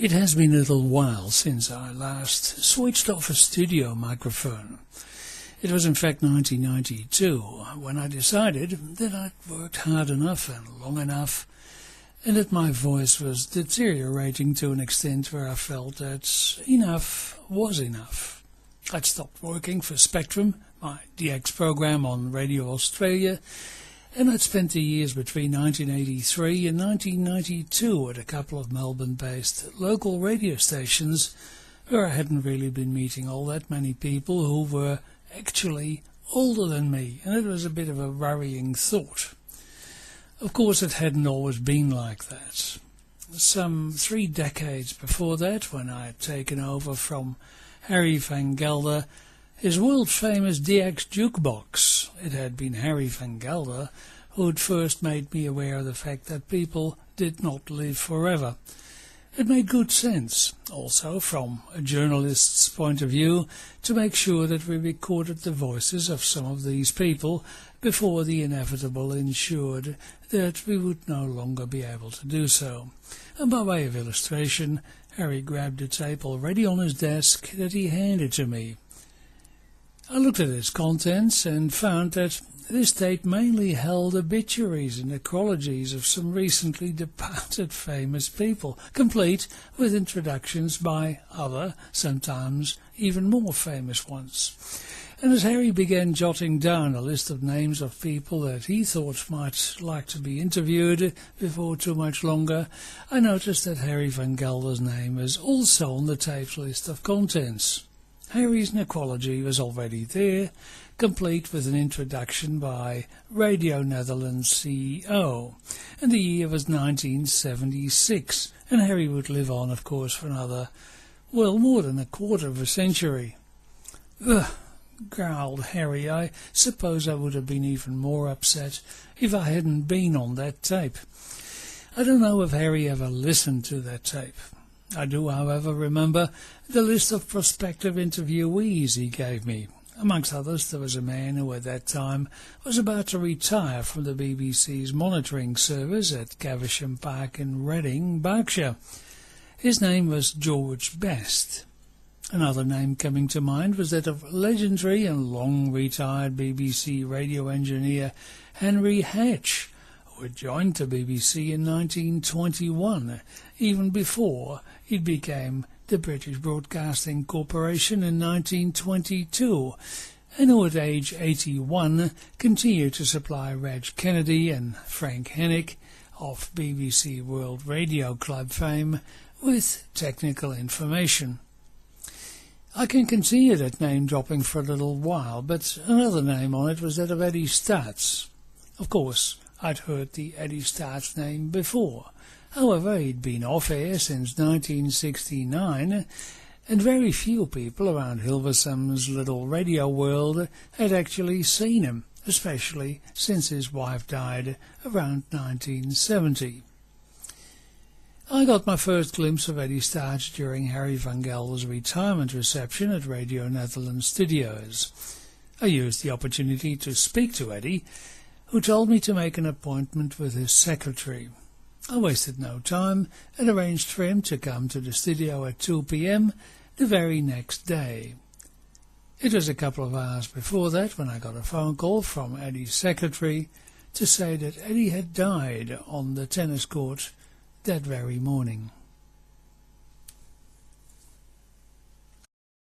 It has been a little while since I last switched off a studio microphone. It was in fact 1992 when I decided that I'd worked hard enough and long enough and that my voice was deteriorating to an extent where I felt that enough was enough. I'd stopped working for Spectrum, my DX program on Radio Australia, and I'd spent the years between 1983 and 1992 at a couple of Melbourne-based local radio stations where I hadn't really been meeting all that many people who were actually older than me, and it was a bit of a worrying thought. Of course, it hadn't always been like that. Some 3 decades before that, when I had taken over from Harry van Gelder his world-famous DX Jukebox, it had been Harry van Gelder who had first made me aware of the fact that people did not live forever. It made good sense, also from a journalist's point of view, to make sure that we recorded the voices of some of these people before the inevitable ensured that we would no longer be able to do so. And by way of illustration, Harry grabbed a tape already on his desk that he handed to me. I looked at its contents and found that this tape mainly held obituaries and necrologies of some recently departed famous people, complete with introductions by other, sometimes even more famous ones. And as Harry began jotting down a list of names of people that he thought might like to be interviewed before too much longer, I noticed that Harry van Gelder's name was also on the tape's list of contents. Harry's necrology was already there, complete with an introduction by Radio Netherland CEO, and the year was 1976, and Harry would live on, of course, for another, well, more than a quarter of a century. Ugh, growled Harry, I suppose I would have been even more upset if I hadn't been on that tape. I don't know if Harry ever listened to that tape. I do, however, remember the list of prospective interviewees he gave me. Amongst others, there was a man who at that time was about to retire from the BBC's monitoring service at Caversham Park in Reading, Berkshire. His name was George Best. Another name coming to mind was that of legendary and long-retired BBC radio engineer Henry Hatch, who had joined the BBC in 1921, even before it became the British Broadcasting Corporation in 1922, and who at age 81 continued to supply Reg Kennedy and Frank Hennick of BBC World Radio Club fame with technical information. I can continue that name dropping for a little while, but another name on it was that of Eddie Staats. Of course, I'd heard the Eddie Staats name before. However, he'd been off-air since 1969, and very few people around Hilversum's little radio world had actually seen him, especially since his wife died around 1970. I got my first glimpse of Eddie Staats during Harry van Gelder's retirement reception at Radio Netherland Studios. I used the opportunity to speak to Eddie, who told me to make an appointment with his secretary. I wasted no time and arranged for him to come to the studio at 2 p.m. the very next day. It was a couple of hours before that when I got a phone call from Eddie's secretary to say that Eddie had died on the tennis court that very morning.